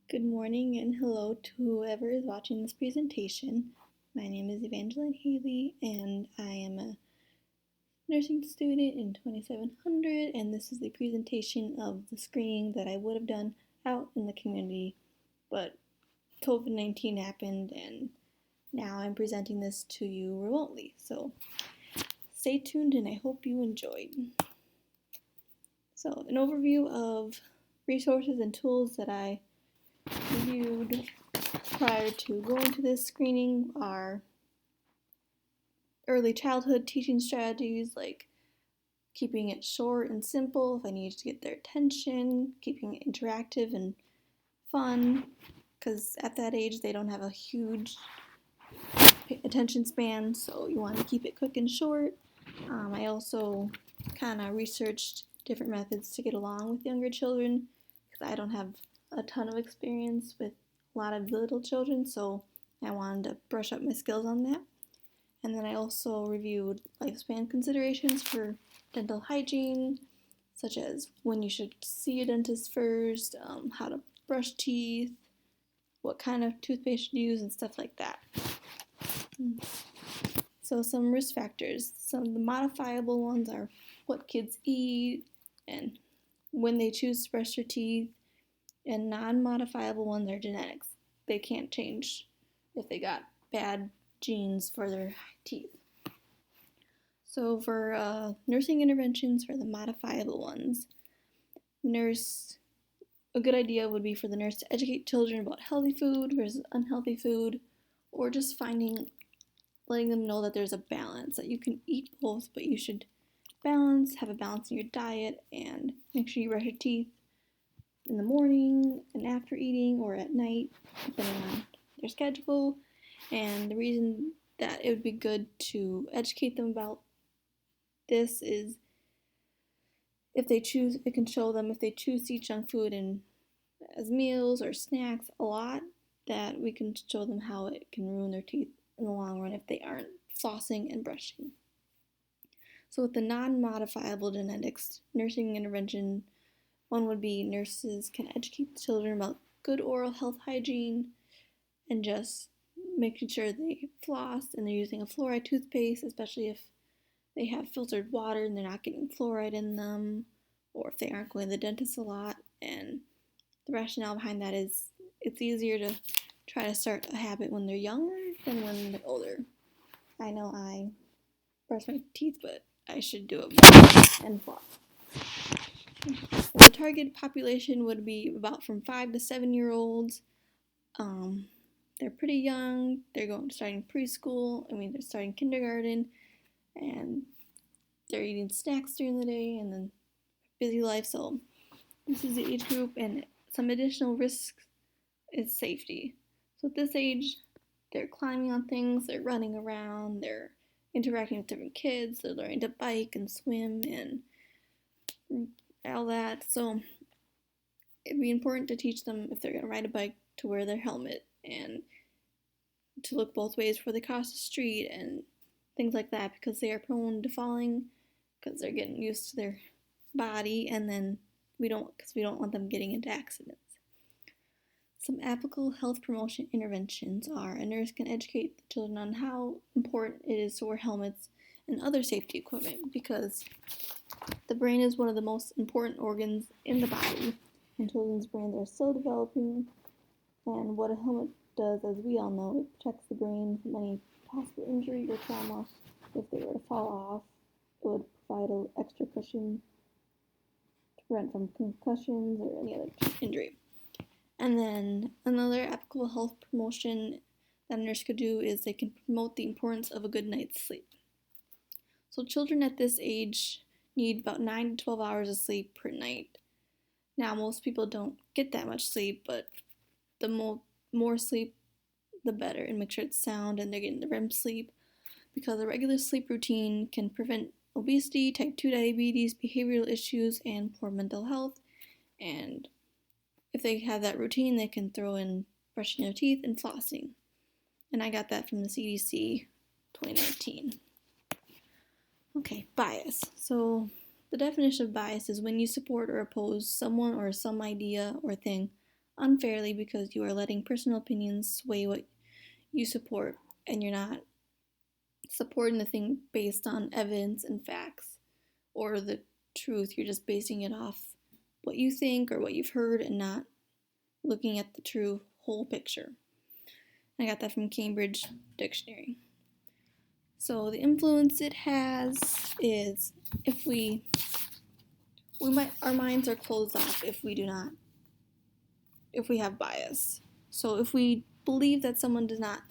Good morning and hello to whoever is watching this presentation. My name is Evangeline Haley and I am a nursing student in 2700, and this is the presentation of the screening that I would have done out in the community, but COVID-19 happened and now I'm presenting this to you remotely. So stay tuned and I hope you enjoyed. So an overview of resources and tools that I reviewed prior to going to this screening are early childhood teaching strategies like keeping it short and simple if I need to get their attention, keeping it interactive and fun, because at that age they don't have a huge attention span, so you want to keep it quick and short. I also kind of researched different methods to get along with younger children because I don't have a ton of experience with a lot of little children, so I wanted to brush up my skills on that. And then I also reviewed lifespan considerations for dental hygiene, such as when you should see a dentist first, how to brush teeth, what kind of toothpaste you use, and stuff like that. So some risk factors. Some of the modifiable ones are what kids eat and when they choose to brush their teeth, and non-modifiable ones are genetics. They can't change if they got bad genes for their teeth. So for nursing interventions for the modifiable ones, a good idea would be for the nurse to educate children about healthy food versus unhealthy food, or just letting them know that there's a balance, that you can eat both, but you should have a balance in your diet, and make sure you brush your teeth in the morning and after eating, or at night, depending on their schedule. And the reason that it would be good to educate them about this is it can show them if they choose to eat junk food as meals or snacks a lot, that we can show them how it can ruin their teeth in the long run if they aren't flossing and brushing. So with the non-modifiable genetics, nursing intervention, one would be nurses can educate the children about good oral health hygiene and just making sure they floss and they're using a fluoride toothpaste, especially if they have filtered water and they're not getting fluoride in them, or if they aren't going to the dentist a lot. And the rationale behind that is it's easier to try to start a habit when they're younger than when they're older. I know I brush my teeth, but I should do it more and floss. The target population would be about from 5 to 7-year-olds. They're pretty young. They're starting preschool. They're starting kindergarten, and they're eating snacks during the day, and then busy life. So this is the age group, and some additional risks is safety. So at this age, they're climbing on things, they're running around, they're interacting with different kids, they're learning to bike and swim and all that. So it'd be important to teach them, if they're going to ride a bike, to wear their helmet and to look both ways before they cross the street and things like that, because they are prone to falling because they're getting used to their body, and then we don't want them getting into accidents. Some applicable health promotion interventions are a nurse can educate the children on how important it is to wear helmets and other safety equipment, because the brain is one of the most important organs in the body, and children's brains are still developing, and what a helmet does, as we all know, it protects the brain from any possible injury or trauma. If they were to fall off, it would provide an extra cushion to prevent from concussions or any other injury. And then another applicable health promotion that a nurse could do is they can promote the importance of a good night's sleep. So children at this age need about 9 to 12 hours of sleep per night. Now, most people don't get that much sleep, but the more sleep, the better, and make sure it's sound and they're getting the REM sleep, because a regular sleep routine can prevent obesity, type 2 diabetes, behavioral issues, and poor mental health. And if they have that routine, they can throw in brushing their teeth and flossing. And I got that from the CDC 2019. Okay, bias. So the definition of bias is when you support or oppose someone or some idea or thing unfairly because you are letting personal opinions sway what you support, and you're not supporting the thing based on evidence and facts or the truth. You're just basing it off what you think or what you've heard and not looking at the true whole picture. I got that from Cambridge Dictionary. So the influence it has is if our minds are closed off if we have bias. So if we believe that someone does not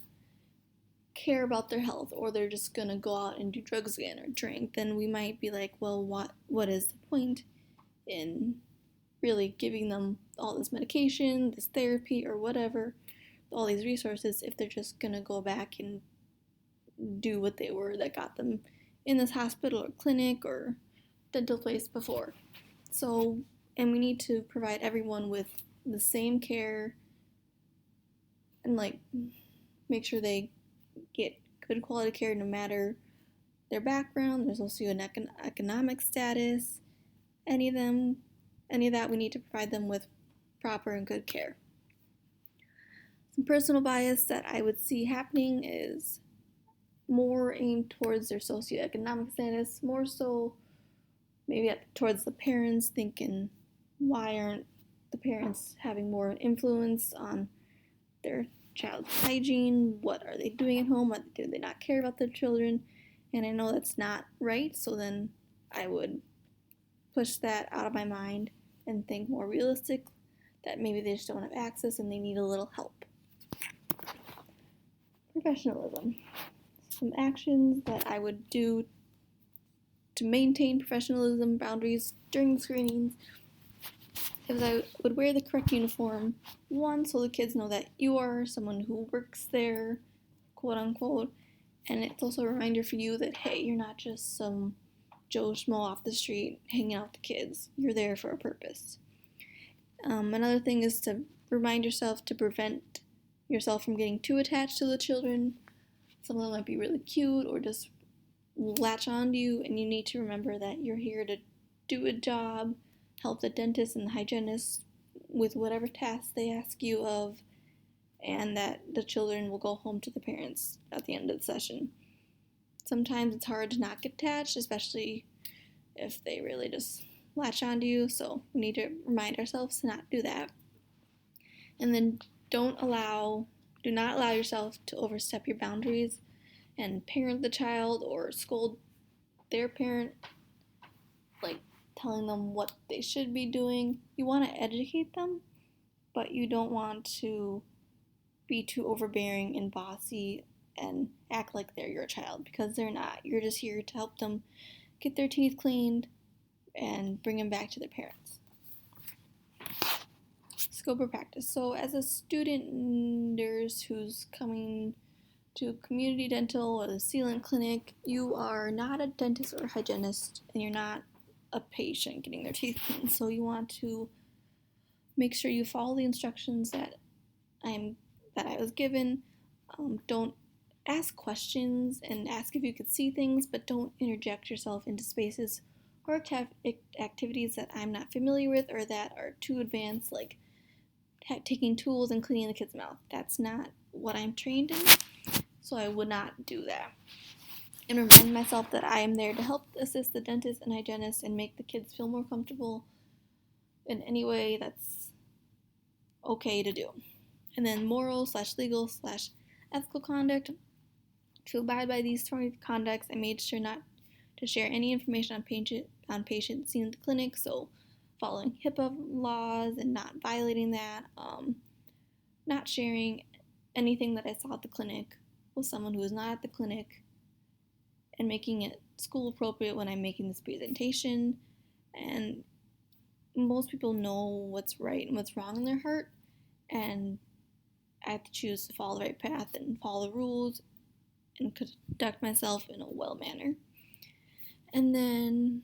care about their health or they're just gonna go out and do drugs again or drink, then we might be like, well, what is the point in really giving them all this medication, this therapy, or whatever, all these resources, if they're just gonna go back and do what they were that got them in this hospital or clinic or dental place before. So, and we need to provide everyone with the same care and make sure they get good quality care no matter their background, their socioeconomic status, any of that. We need to provide them with proper and good care. Some personal bias that I would see happening is more aimed towards their socioeconomic status, more so maybe towards the parents, thinking, why aren't the parents having more influence on their child's hygiene? What are they doing at home? Do they not care about their children? And I know that's not right, so then I would push that out of my mind and think more realistic that maybe they just don't have access and they need a little help. Professionalism. Some actions that I would do to maintain professionalism boundaries during the screenings is I would wear the correct uniform, one, so the kids know that you are someone who works there, quote unquote, and it's also a reminder for you that, hey, you're not just some Joe Schmo off the street hanging out with the kids. You're there for a purpose. Another thing is to remind yourself to prevent yourself from getting too attached to the children. Some of them might be really cute or just latch on to you, and you need to remember that you're here to do a job, help the dentist and the hygienist with whatever tasks they ask you of, and that the children will go home to the parents at the end of the session. Sometimes it's hard to not get attached, especially if they really just latch onto you, so we need to remind ourselves to not do that. And then do not allow yourself to overstep your boundaries and parent the child or scold their parent, like telling them what they should be doing. You want to educate them, but you don't want to be too overbearing and bossy and act like they're your child, because they're not. You're just here to help them get their teeth cleaned and bring them back to their parents. Scope of practice. So as a student nurse who's coming to community dental or the Sealant Clinic, you are not a dentist or a hygienist, and you're not a patient getting their teeth cleaned. So you want to make sure you follow the instructions that I was given. Don't ask questions and ask if you could see things, but don't interject yourself into spaces or activities that I'm not familiar with or that are too advanced, like taking tools and cleaning the kid's mouth. That's not what I'm trained in, so I would not do that. And remind myself that I am there to help assist the dentist and hygienist and make the kids feel more comfortable in any way that's okay to do. And then moral/legal/ethical conduct. To abide by these 20 conducts, I made sure not to share any information on patients seen at the clinic, so following HIPAA laws and not violating that, not sharing anything that I saw at the clinic with someone who is not at the clinic, and making it school appropriate when I'm making this presentation. And most people know what's right and what's wrong in their heart, and I have to choose to follow the right path and follow the rules and conduct myself in a well manner. And then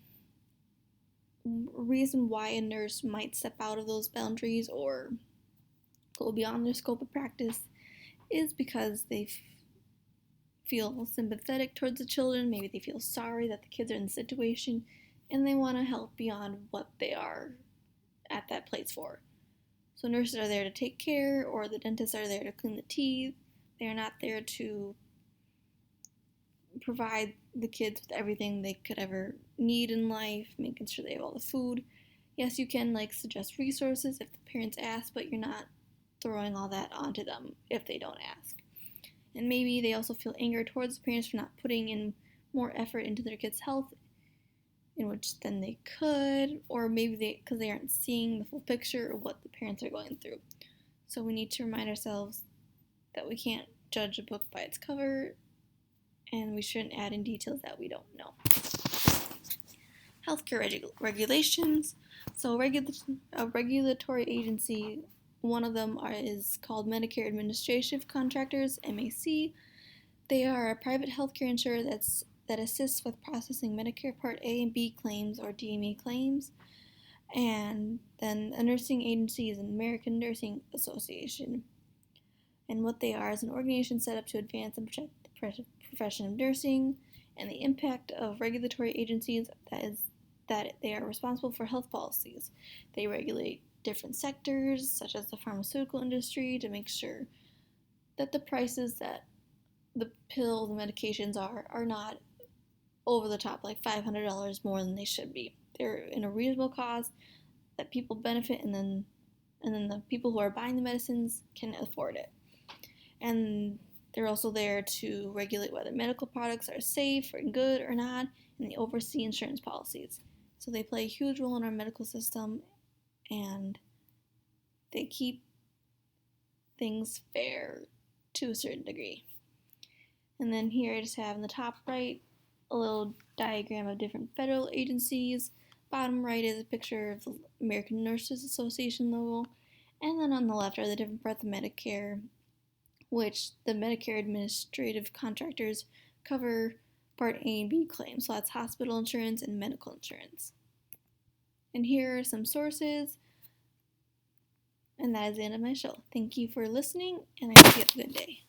a reason why a nurse might step out of those boundaries or go beyond their scope of practice is because they feel sympathetic towards the children. Maybe they feel sorry that the kids are in the situation and they want to help beyond what they are at that place for. So nurses are there to take care, or the dentists are there to clean the teeth. They are not there to provide the kids with everything they could ever need in life, making sure they have all the food. Yes, you can suggest resources if the parents ask, but you're not throwing all that onto them if they don't ask. And maybe they also feel anger towards the parents for not putting in more effort into their kids' health, in which then they could, or maybe because they aren't seeing the full picture of what the parents are going through. So we need to remind ourselves that we can't judge a book by its cover, and we shouldn't add in details that we don't know. Healthcare regulations. So a regulatory agency, one of them is called Medicare Administrative Contractors, MAC. They are a private healthcare insurer that assists with processing Medicare Part A and B claims, or DME claims. And then a nursing agency is an American Nursing Association. And what they are is an organization set up to advance and protect the profession of nursing, and the impact of regulatory agencies that they are responsible for health policies. They regulate different sectors, such as the pharmaceutical industry, to make sure that the prices that the pills and medications are not over the top, like $500 more than they should be. They're in a reasonable cost that people benefit, and then the people who are buying the medicines can afford it. And they're also there to regulate whether medical products are safe and good or not, and they oversee insurance policies. So they play a huge role in our medical system, and they keep things fair to a certain degree. And then here I just have in the top right a little diagram of different federal agencies. Bottom right is a picture of the American Nurses Association logo. And then on the left are the different parts of Medicare, which the Medicare Administrative Contractors cover Part A and B claims. So that's hospital insurance and medical insurance. And here are some sources. And that is the end of my show. Thank you for listening, and I hope you have a good day.